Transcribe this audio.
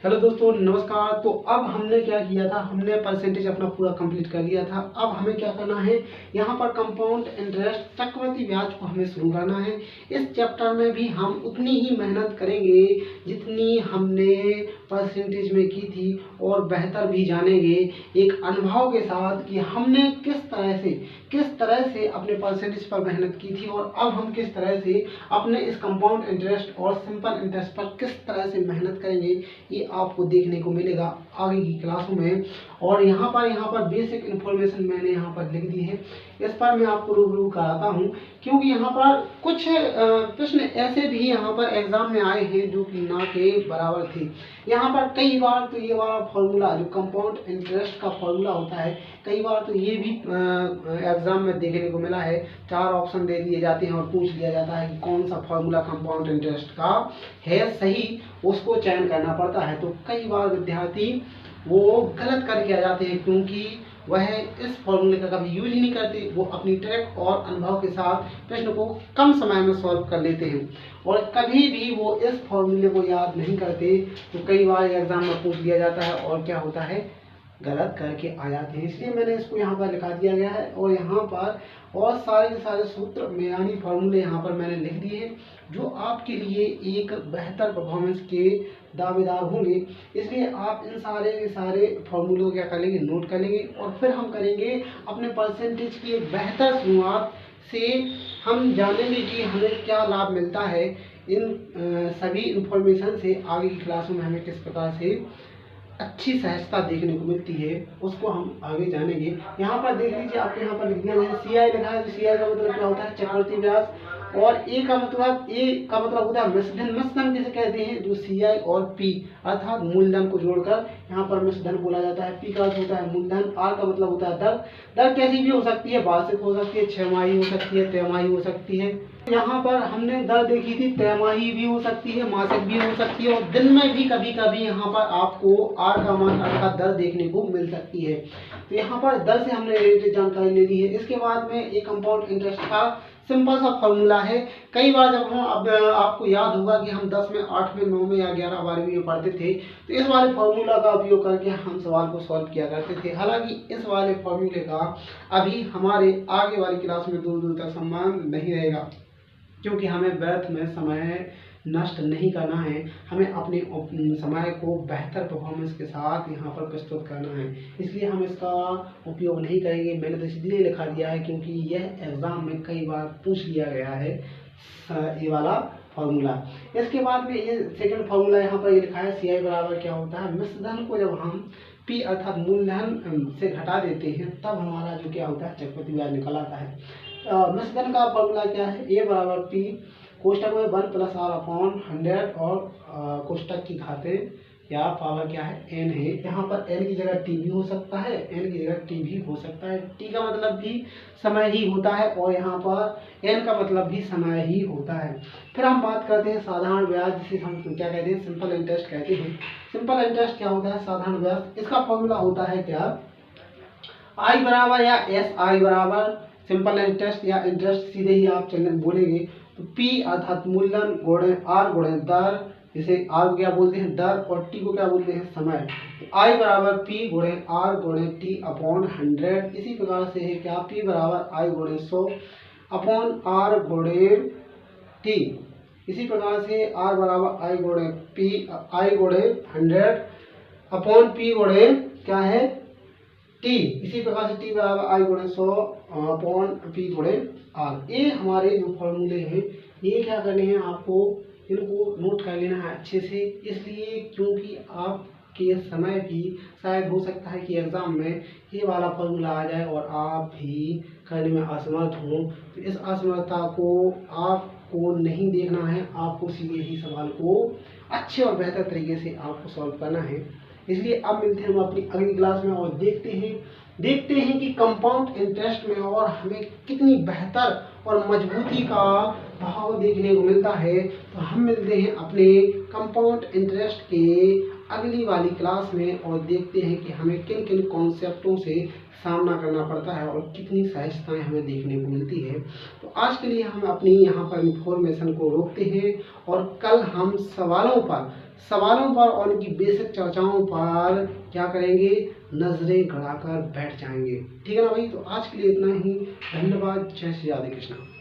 Hello दोस्तों, नमस्कार। तो अब हमने क्या किया था, हमने परसेंटेज अपना पूरा कंप्लीट कर लिया था। अब हमें क्या करना है, यहाँ पर कंपाउंड इंटरेस्ट चक्रवृद्धि ब्याज को हमें शुरू करना है। इस चैप्टर में भी हम उतनी ही मेहनत करेंगे जितनी हमने परसेंटेज में की थी, और बेहतर भी जानेंगे एक अनुभव के साथ कि हमने किस तरह से अपने परसेंटेज पर मेहनत की थी, और अब हम किस तरह से अपने इस कंपाउंड इंटरेस्ट और सिंपल इंटरेस्ट पर किस तरह से मेहनत करेंगे, ये आपको देखने को मिलेगा आगे की क्लासों में। और यहाँ पर बेसिक इन्फॉर्मेशन मैंने यहाँ पर लिख दी है, इस पर मैं आपको रूबरू कराता हूँ, क्योंकि यहाँ पर कुछ प्रश्न ऐसे भी यहाँ पर एग्जाम में आए हैं जो कि ना के बराबर थे। यहाँ पर कई बार तो ये वाला फॉर्मूला जो कंपाउंड इंटरेस्ट का फॉर्मूला होता है, कई बार तो ये भी एग्जाम में देखने को मिला है। 4 ऑप्शन दे दिए जाते हैं और पूछ लिया जाता है कि कौन सा फॉर्मूला कंपाउंड इंटरेस्ट का है सही, उसको चयन करना पड़ता है। तो कई बार विद्यार्थी वो गलत करके आ जाते हैं, क्योंकि वह इस फॉर्मूले का कभी यूज ही नहीं करते। वो अपनी ट्रिक और अनुभव के साथ प्रश्न को कम समय में सॉल्व कर लेते हैं, और कभी भी वो इस फॉर्मूले को याद नहीं करते। तो कई बार एग्जाम में पूछ लिया जाता है और क्या होता है, गलत करके आ जाते हैं। इसलिए मैंने इसको यहाँ पर लिखा दिया गया है, और यहाँ पर और सारे के सारे सूत्र यानी फॉर्मूले यहाँ पर मैंने लिख दिए हैं, जो आपके लिए एक बेहतर परफॉर्मेंस के दावेदार होंगे। इसलिए आप इन सारे के सारे फॉर्मूलों क्या कर लेंगे, नोट कर लेंगे, और फिर हम करेंगे अपने परसेंटेज की एक बेहतर शुरुआत से। हम जानेंगे कि हमें क्या लाभ मिलता है इन सभी इंफॉर्मेशन से। आगे की क्लासों में हमें किस प्रकार से अच्छी सहजता देखने को मिलती है, उसको हम आगे जानेंगे। यहाँ पर देख लीजिए, आपके यहाँ पर लिख दिया है CI लिखा है। तो CI का मतलब क्या होता है, चक्रवृद्धि ब्याज। और ए का मतलब होता है मिश्रधन। मिश्रधन किसे कहते हैं, जो CI और P अर्थात मूलधन को जोड़कर यहाँ पर मिश्रधन बोला जाता है। P का अर्थ होता है मूलधन। R का मतलब होता है दर। दर कैसी भी हो सकती है, वार्षिक हो सकती है, 6 माही हो सकती है, तिमाही हो सकती है। यहाँ पर हमने दर देखी थी, तिमाही भी हो सकती है, मासिक भी हो सकती है, और दिन में भी कभी कभी यहाँ पर आपको आर का मान अर्थात दर देखने को मिल सकती है। तो यहाँ पर दर से हमने रिलेटेड जानकारी ले ली है। इसके बाद में एक कंपाउंड इंटरेस्ट का सिंपल सा फॉर्मूला है। कई बार जब हम अब आपको याद होगा कि हम 10 में, 8 में, 9 में या 11, 12वीं में पढ़ते थे, तो इस वाले फॉर्मूला का उपयोग करके हम सवाल को सॉल्व किया करते थे। हालांकि इस वाले फॉर्मूले का अभी हमारे आगे वाली क्लास में दूर दूर तक सम्मान नहीं रहेगा, क्योंकि हमें व्यर्थ में समय नष्ट नहीं करना है। हमें अपने समय को बेहतर परफॉर्मेंस के साथ यहाँ पर प्रस्तुत करना है, इसलिए हम इसका उपयोग नहीं करेंगे। मैंने तो इसलिए लिखा दिया है क्योंकि यह एग्जाम में कई बार पूछ लिया गया है ये वाला फॉर्मूला। इसके बाद में ये सेकंड फॉर्मूला यहाँ पर ये लिखा है, CI बराबर क्या होता है, मिश्रधन को जब हम P अर्थात मूलधन से घटा देते हैं, तब हमारा जो क्या होता है, चक्रवृद्धि ब्याज निकल आता है। मिश्रधन का फॉर्मूला क्या है, A बराबर P कोष्टक में 1 + R/100, और कोष्टक की घातें या पावर क्या है, n है। यहाँ पर n की जगह t भी हो सकता है, n की जगह t भी हो सकता है। t का मतलब भी समय ही होता है, और यहाँ पर n का मतलब भी समय ही होता है। फिर हम बात करते हैं साधारण ब्याज, जिसे हम क्या कहते हैं, सिंपल इंटरेस्ट कहते हैं। सिंपल इंटरेस्ट क्या होता है, साधारण ब्याज। इसका फॉर्मूला होता है क्या, I बराबर या SI बराबर सिंपल इंटरेस्ट या इंटरेस्ट, सीधे ही आप बोलेंगे तो P अर्थात मूलधन गुणे R गुणे दर, जिसे R को क्या बोलते हैं, दर, और T को क्या बोलते हैं, समय। तो I बराबर P गुणे R गुणे T/100। इसी प्रकार से है क्या, P बराबर I गुणे 100/R गुणे T। इसी प्रकार से R बराबर I गुणे P, I गुणे 100/P गुणे क्या है, T। इसी प्रकार से T बराबर I गुणे 100/P गुणे R। ये हमारे जो फॉर्मूले हैं, ये क्या करने हैं, आपको इनको नोट कर लेना है अच्छे से। इसलिए क्योंकि आपके समय भी शायद हो सकता है कि एग्जाम में ये वाला फॉर्मूला आ जाए और आप भी करने में असमर्थ हों। तो इस असमर्थता को आपको नहीं देखना है, आपको सीधे ही सवाल को अच्छे और बेहतर तरीके से आपको सॉल्व करना है। इसलिए अब मिलते हैं हम अपनी अगली क्लास में, और देखते हैं कि कंपाउंड इंटरेस्ट में और हमें कितनी बेहतर और मजबूती का भाव देखने को मिलता है। तो हम मिलते हैं अपने कंपाउंड इंटरेस्ट के अगली वाली क्लास में, और देखते हैं कि हमें किन किन कॉन्सेप्टों से सामना करना पड़ता है और कितनी सहजताएं हमें देखने को मिलती है। तो आज के लिए हम अपनी यहाँ पर इंफॉर्मेशन को रोकते हैं, और कल हम सवालों पर सवालों पर और उनकी बेसिक चर्चाओं पर क्या करेंगे, नजरें गड़ाकर बैठ जाएंगे। ठीक है ना भाई, तो आज के लिए इतना ही। धन्यवाद। जय श्री राधे कृष्णा।